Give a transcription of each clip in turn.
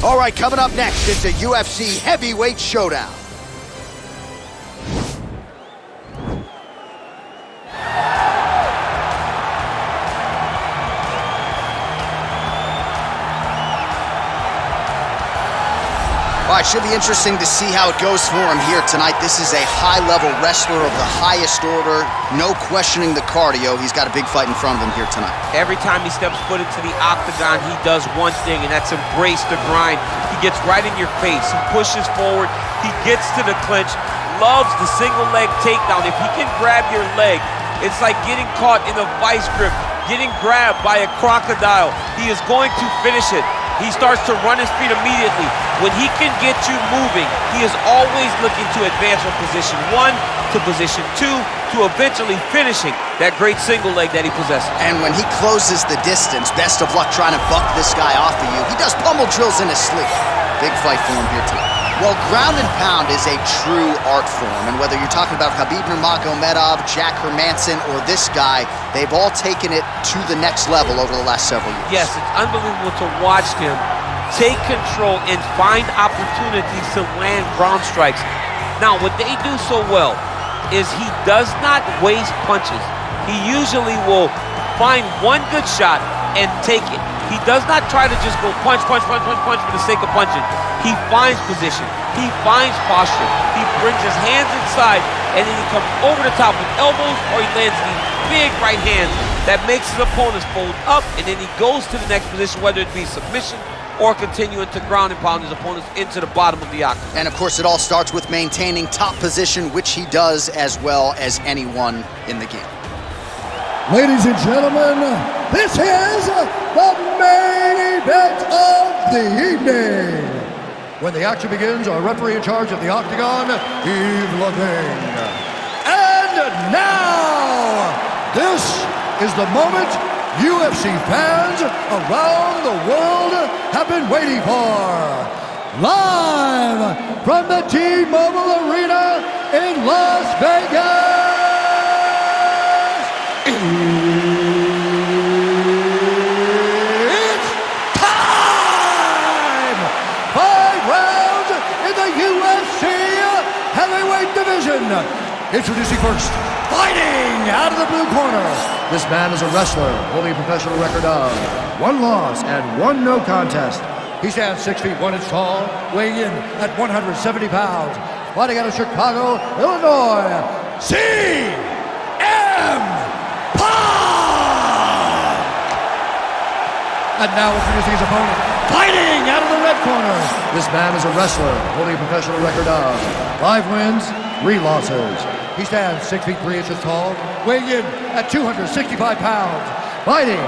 All right, coming up next, it's a UFC heavyweight showdown. All right, should be interesting to see how it goes for him here tonight. This is a high-level wrestler of the highest order. No questioning the cardio. He's got a big fight in front of him here tonight. Every time he steps foot into the octagon, he does one thing, and that's embrace the grind. He gets right in your face. He pushes forward. He gets to the clinch. Loves the single leg takedown. If he can grab your leg, it's like getting caught in a vice grip, getting grabbed by a crocodile. He is going to finish it. He starts to run his feet immediately. When he can get you moving, he is always looking to advance from position 1 to position 2 to eventually finishing that great single leg that he possesses. And when he closes the distance, best of luck trying to buck this guy off of you. He does pummel drills in his sleep. Big fight for him here tonight. Well, ground and pound is a true art form, and whether you're talking about Khabib Nurmagomedov, Jack Hermanson, or this guy, they've all taken it to the next level over the last several years. Yes, it's unbelievable to watch him take control and find opportunities to land ground strikes. Now, what they do so well is he does not waste punches. He usually will find one good shot and take it. He does not try to just go punch, punch, punch, punch, punch for the sake of punching. He finds position. He finds posture. He brings his hands inside, and then he comes over the top with elbows, or he lands these big right hands that makes his opponents fold up, and then he goes to the next position, whether it be submission or continuing to ground and pound his opponents into the bottom of the octagon. And of course, it all starts with maintaining top position, which he does as well as anyone in the game. Ladies and gentlemen, this is the main event of the evening. When the action begins, our referee in charge of the octagon, Heath. And now, this is the moment UFC fans around the world have been waiting for. Live from the T-Mobile Arena in Las Vegas. It's time! 5 rounds in the UFC heavyweight division. Introducing first, fighting out of the blue corner. This man is a wrestler holding a professional record of 1 loss and 1 no contest. He stands 6 feet 1 inch tall, weighing in at 170 pounds. Fighting out of Chicago, Illinois, CM Punk! And now introducing his opponent, fighting out of the red corner. This man is a wrestler holding a professional record of 5 wins, 3 losses. He stands 6 feet 3 inches tall, weighing in at 265 pounds. Fighting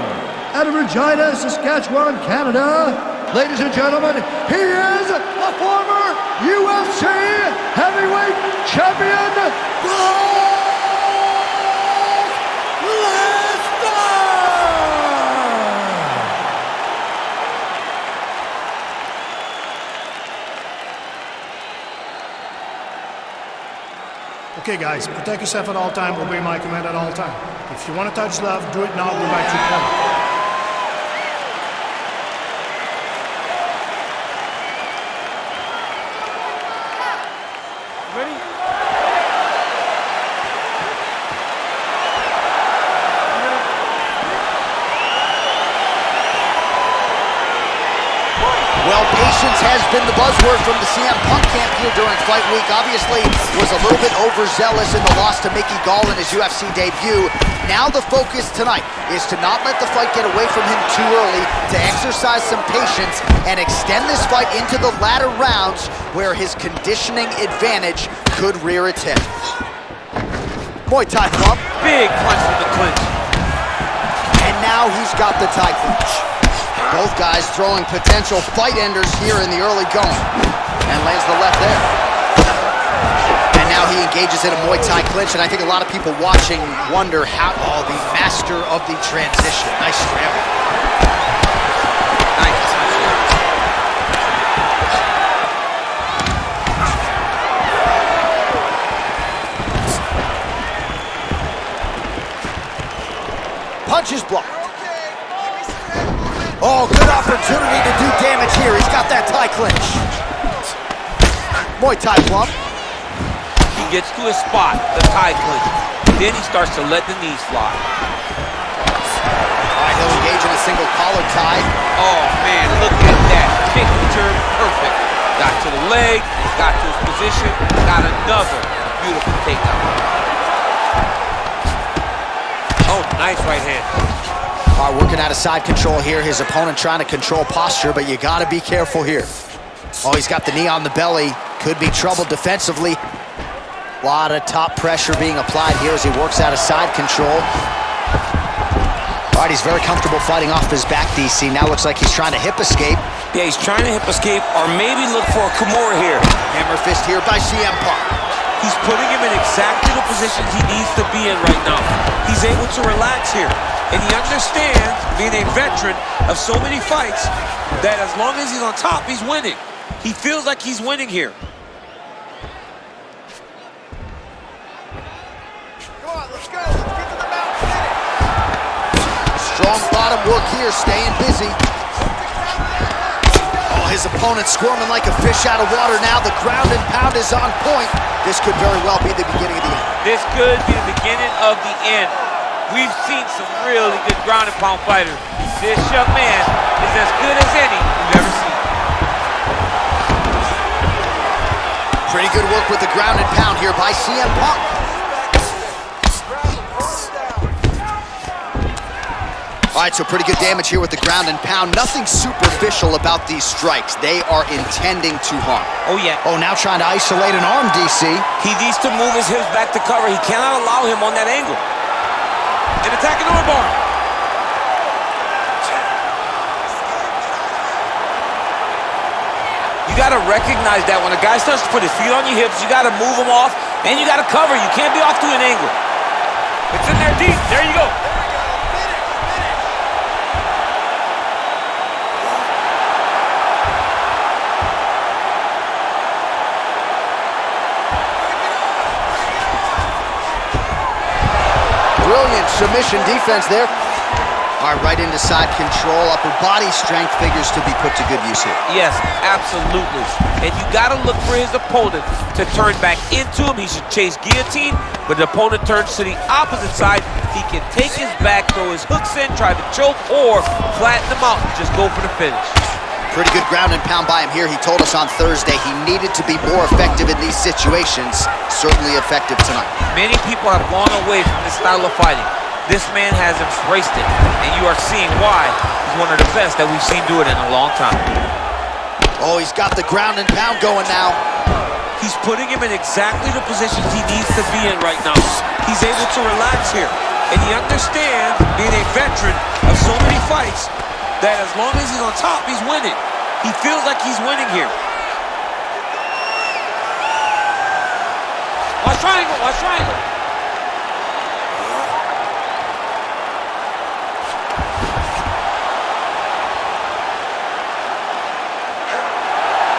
out of Regina, Saskatchewan, Canada. Ladies and gentlemen, he is a former UFC heavyweight champion, Okay guys, protect yourself at all time, obey my command at all time. If you want to touch left, do it now, go back to the corner. Ready? Well, patience has been the buzzword from the CM Punk camp here during fight week. Obviously, was a little bit overzealous in the loss to Mickey Gall in his UFC debut. Now the focus tonight is to not let the fight get away from him too early, to exercise some patience and extend this fight into the latter rounds where his conditioning advantage could rear its head. Muay Thai club. Big punch from the clinch. And now he's got the Thai clinch. Both guys throwing potential fight enders here in the early going. And lands the left there. And now he engages in a Muay Thai clinch, and I think a lot of people watching wonder how, the master of the transition. Nice scramble. Nice. Punches blocked. Oh, good opportunity to do damage here. He's got got that Thai clinch. Muay Thai plump. He gets to his spot, the Thai clinch. Then he starts to let the knees fly. All right, he'll engage in a single collar tie. Oh, man, look at that. Kick return, perfect. Got to the leg, got to his position, got another beautiful takedown. Oh, nice right hand. All right, working out of side control here. His opponent trying to control posture, but you got to be careful here. Oh, he's got the knee on the belly. Could be trouble defensively. A lot of top pressure being applied here as he works out of side control. All right, he's very comfortable fighting off his back, DC. Now looks like he's trying to hip escape. Yeah, he's trying to hip escape or maybe look for a Kamaru here. Hammer fist here by CM Punk. He's putting him in exactly the positions he needs to be in right now. He's able to relax here. And he understands, being a veteran of so many fights, that as long as he's on top, he's winning. He feels like he's winning here. Come on, let's go. Let's get to the mountain. Strong bottom work here, staying busy. Oh, his opponent squirming like a fish out of water now. The ground and pound is on point. This could very well be the beginning of the end. This could be the beginning of the end. We've seen some really good ground and pound fighters. This young man is as good as any we've ever seen. Pretty good work with the ground and pound here by CM Punk. All right, so pretty good damage here with the ground and pound. Nothing superficial about these strikes. They are intending to harm. Oh, yeah. Oh, now trying to isolate an arm, DC. He needs to move his hips back to cover. He cannot allow him on that angle. An attacking armbar. You got to recognize that when a guy starts to put his feet on your hips, you got to move him off, and you got to cover. You can't be off to an angle. It's in there deep. There you go. Brilliant submission defense there. All right, right into side control. Upper body strength figures to be put to good use here. Yes, absolutely. And you got to look for his opponent to turn back into him. He should chase guillotine, but the opponent turns to the opposite side. He can take his back, throw his hooks in, try to choke, or flatten him out and just go for the finish. Pretty good ground and pound by him here. He told us on Thursday he needed to be more effective in these situations. Certainly effective tonight. Many people have gone away from this style of fighting. This man has embraced it, and you are seeing why he's one of the best that we've seen do it in a long time. Oh, he's got the ground and pound going now. He's putting him in exactly the positions he needs to be in right now. He's able to relax here, and he understands, being a veteran of so many fights, that as long as he's on top, he's winning. He feels like he's winning here. Watch triangle, watch triangle.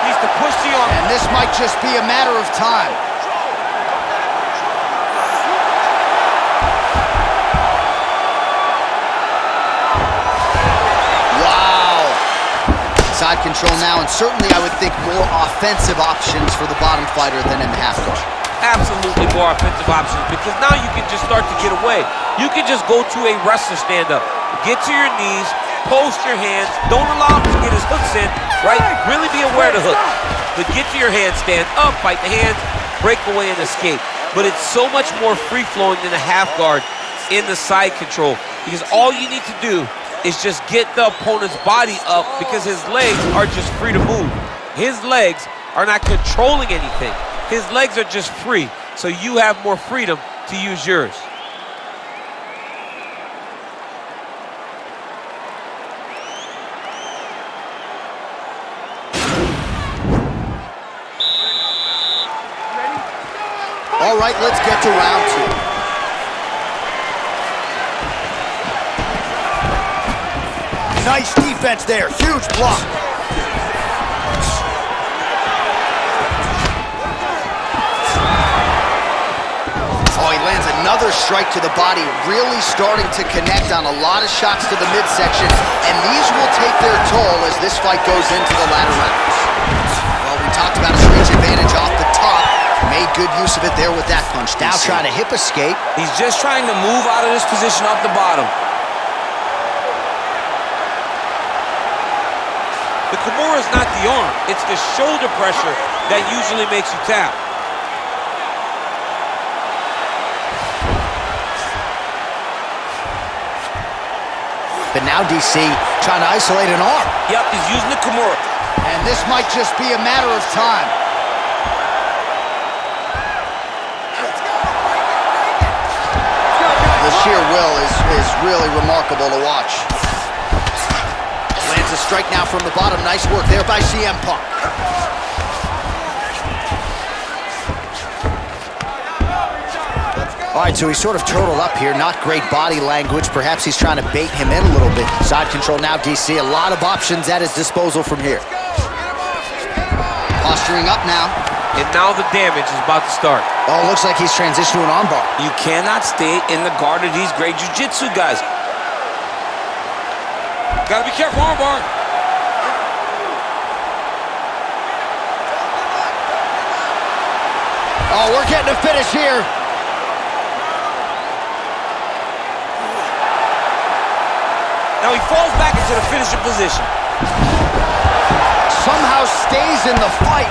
Needs to push the arm. And this might just be a matter of time. Side control now, and certainly I would think more offensive options for the bottom fighter than in the half guard. Absolutely more offensive options, because now you can just start to get away. You can just go to a wrestler stand-up. Get to your knees, post your hands, don't allow him to get his hooks in, right? Really be aware of the hook. But get to your hands, stand up, fight the hands, break away and escape. But it's so much more free-flowing than a half guard in the side control, because all you need to do is just get the opponent's body up, because his legs are just free to move. His legs are not controlling anything. His legs are just free, so you have more freedom to use yours. All right, let's get to round two. Nice defense there, huge block. Oh, he lands another strike to the body, really starting to connect on a lot of shots to the midsection, and these will take their toll as this fight goes into the latter rounds. Well, we talked about his reach advantage off the top. Made good use of it there with that punch. Now trying to hip escape. He's just trying to move out of this position off the bottom. The Kimura is not the arm. It's the shoulder pressure that usually makes you tap. But now DC trying to isolate an arm. Yep, he's using the Kimura. And this might just be a matter of time. The sheer will is really remarkable to watch. Lands a strike now from the bottom. Nice work there by CM Punk. All right, so he's sort of turtled up here. Not great body language. Perhaps he's trying to bait him in a little bit. Side control now, DC. A lot of options at his disposal from here. Posturing up now. And now the damage is about to start. Oh, looks like he's transitioned to an armbar. You cannot stay in the guard of these great jiu-jitsu guys. Gotta be careful, armbar. Oh, we're getting a finish here. Now he falls back into the finishing position. Somehow stays in the fight.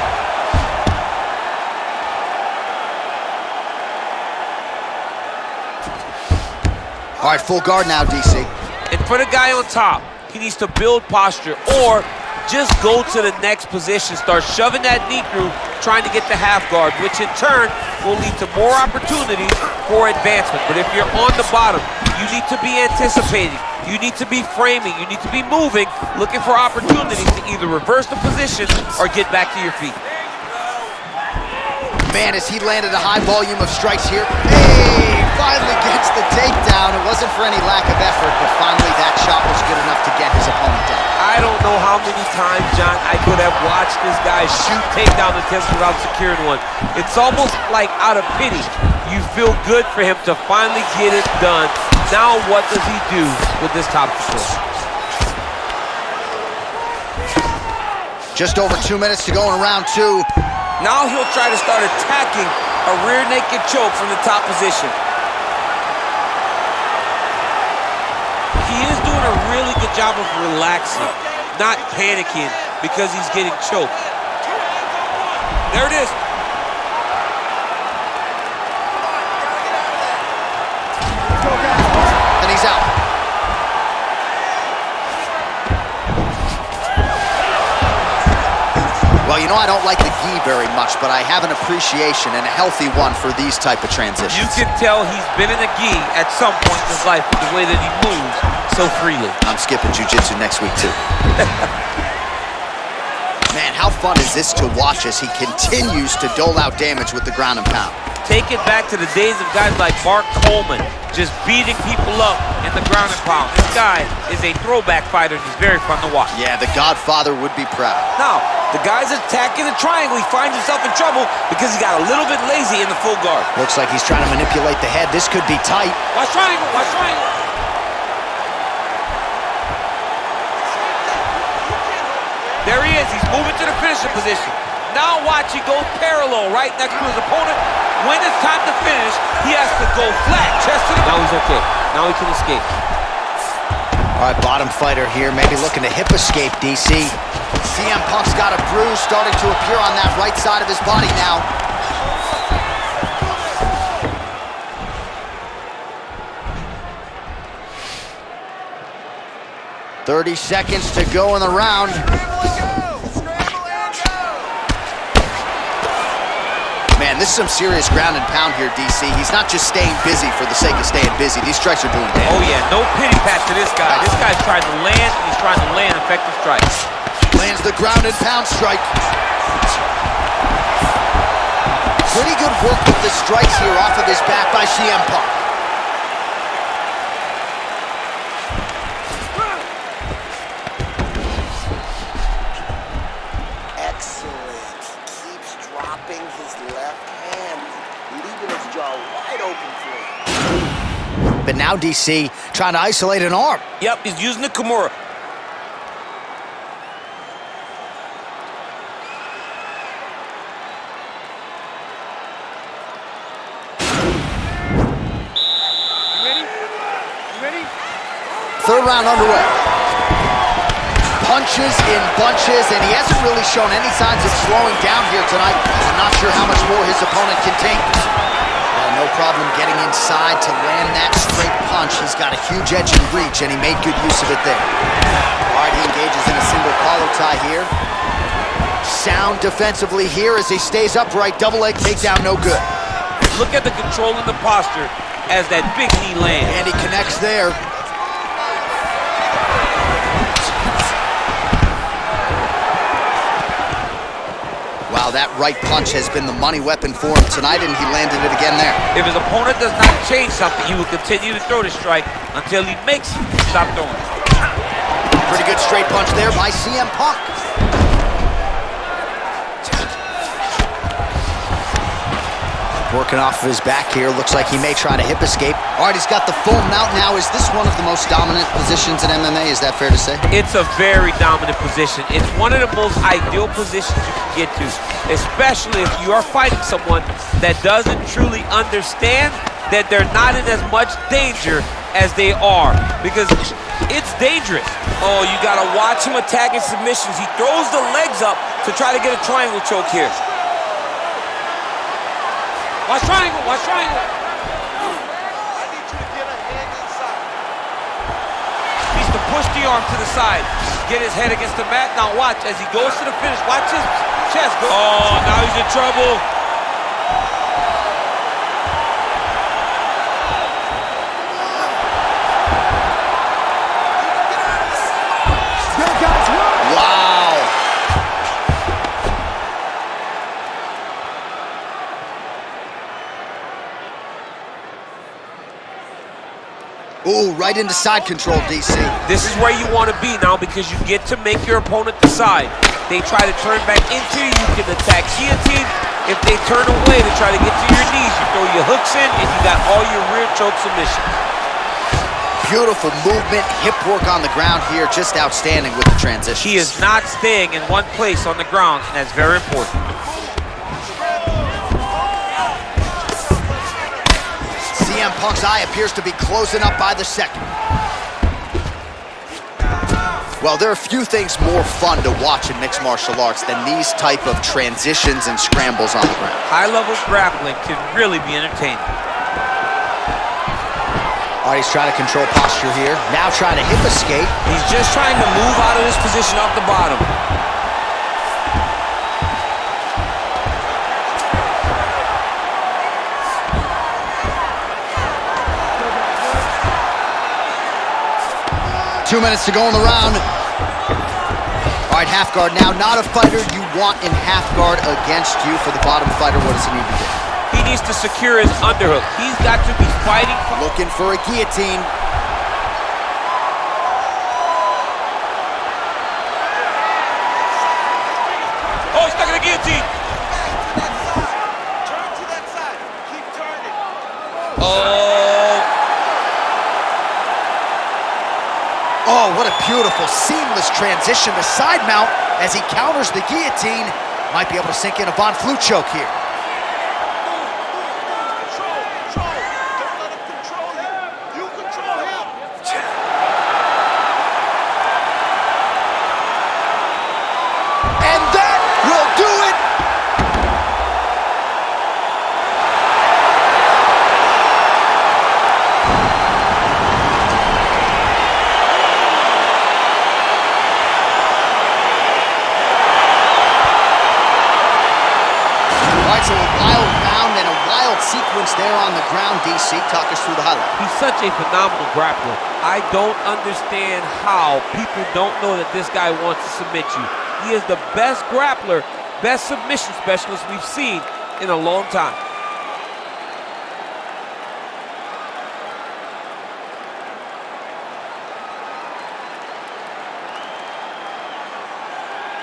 All right, full guard now, DC. And for the guy on top, he needs to build posture or just go to the next position. Start shoving that knee through, trying to get the half guard, which in turn will lead to more opportunities for advancement. But if you're on the bottom, you need to be anticipating. You need to be framing. You need to be moving, looking for opportunities to either reverse the position or get back to your feet. Man, as he landed a high volume of strikes here. Hey, finally gets the takedown. It wasn't for any lack of effort, but finally that shot was good enough to get his opponent down. I don't know how many times, John, I could have watched this guy shoot takedown attempts without securing one. It's almost like out of pity. You feel good for him to finally get it done. Now what does he do with this top control? Just over 2 minutes to go in round two. Now he'll try to start attacking a rear naked choke from the top position. He is doing a really good job of relaxing, not panicking because he's getting choked. There it is. And he's out. Well, you know, I don't like the gi very much, but I have an appreciation and a healthy one for these type of transitions. You can tell he's been in a gi at some point in his life with the way that he moves so freely. I'm skipping jiu-jitsu next week, too. Man, how fun is this to watch as he continues to dole out damage with the ground and pound? Take it back to the days of guys like Mark Coleman, just beating people up in the ground and pound. This guy is a throwback fighter, and he's very fun to watch. Yeah, the Godfather would be proud. Now, the guy's attacking the triangle. He finds himself in trouble because he got a little bit lazy in the full guard. Looks like he's trying to manipulate the head. This could be tight. Watch triangle, watch triangle. There he is. He's moving to the finishing position. Now watch, he goes parallel right next to his opponent. When it's time to finish, he has to go flat, chest to the bone. Now he's okay. Now he can escape. All right, bottom fighter here, maybe looking to hip escape, DC. CM Punk's got a bruise starting to appear on that right side of his body now. "30 seconds to go in the round. Man, this is some serious ground and pound here, DC. He's not just staying busy for the sake of staying busy. These strikes are doing damage. Oh yeah, no pity pat to this guy. This guy's trying to land, and he's trying to land effective strikes. Lands the ground and pound strike. Pretty good work with the strikes here off of his back by CM Punk. Excellent. Keeps dropping his left hand, leaving his jaw wide open for him. But now DC trying to isolate an arm. Yep, he's using the Kimura. round underway. Punches in bunches, and he hasn't really shown any signs of slowing down here tonight. I'm not sure how much more his opponent can take. Well, no problem getting inside to land that straight punch. He's got a huge edge and reach, and he made good use of it there. All right, he engages in a single collar tie here. Sound defensively here as he stays upright. Double leg takedown, no good. Look at the control in the posture as that big knee lands. And he connects there. Wow, that right punch has been the money weapon for him tonight, and he landed it again there. If his opponent does not change something, he will continue to throw the strike until he makes him stop throwing. Pretty good straight punch there by CM Punk. Working off of his back here. Looks like he may try to hip escape. All right, he's got the full mount now. Is this one of the most dominant positions in MMA? Is that fair to say? It's a very dominant position. It's one of the most ideal positions you can get to, especially if you are fighting someone that doesn't truly understand that they're not in as much danger as they are, because it's dangerous. Oh, you gotta watch him attacking submissions. He throws the legs up to try to get a triangle choke here. Watch triangle, watch triangle. I need you to get a hand inside. Needs to push the arm to the side. Get his head against the mat. Now watch as he goes to the finish. Watch his chest go. Oh, now he's in trouble. Wow. Ooh, right into side control, DC. This is where you want to be now, because you get to make your opponent decide. They try to turn back into you, you can attack guillotine. If they turn away to try to get to your knees, you throw your hooks in, and you got all your rear choke submissions. Beautiful movement, hip work on the ground here, just outstanding with the transition. He is not staying in one place on the ground, and that's very important. CM Punk's eye appears to be closing up by the second. Well, there are few things more fun to watch in mixed martial arts than these type of transitions and scrambles on the ground. High-level grappling can really be entertaining. All right, he's trying to control posture here. Now trying to hip escape. He's just trying to move out of this position off the bottom. Two minutes to go in the round. All right, half guard now. Not a fighter you want in half guard against you. For the bottom fighter, what does he need to do? He needs to secure his underhook. He's got to be fighting. Looking for a guillotine. Oh, he's stuck in the guillotine. Turn to that side. Keep turning. Oh. Oh, what a beautiful, seamless transition to side mount as he counters the guillotine. Might be able to sink in a Von Flue choke here. Control. Don't let him control you. You control him. And that will do it. So a wild round and a wild sequence there on the ground, DC. Talk us through the highlight. He's such a phenomenal grappler. I don't understand how people don't know that this guy wants to submit you. He is the best grappler, best submission specialist we've seen in a long time.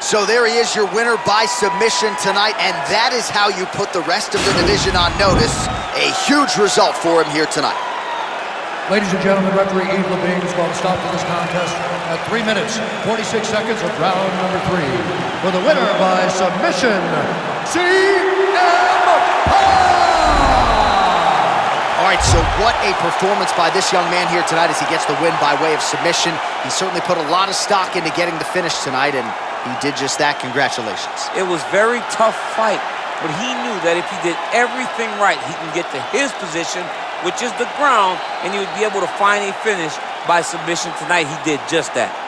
So there he is, your winner by submission tonight, and that is how you put the rest of the division on notice. A huge result for him here tonight. Ladies and gentlemen, referee Heath is going to stop to this contest at 3 minutes, 46 seconds of round number 3. For the winner by submission, CM Punk! All right, so what a performance by this young man here tonight as he gets the win by way of submission. He certainly put a lot of stock into getting the finish tonight, and he did just that. Congratulations. It was very tough fight, but he knew that if he did everything right, he can get to his position, which is the ground, and he would be able to find a finish by submission tonight. He did just that.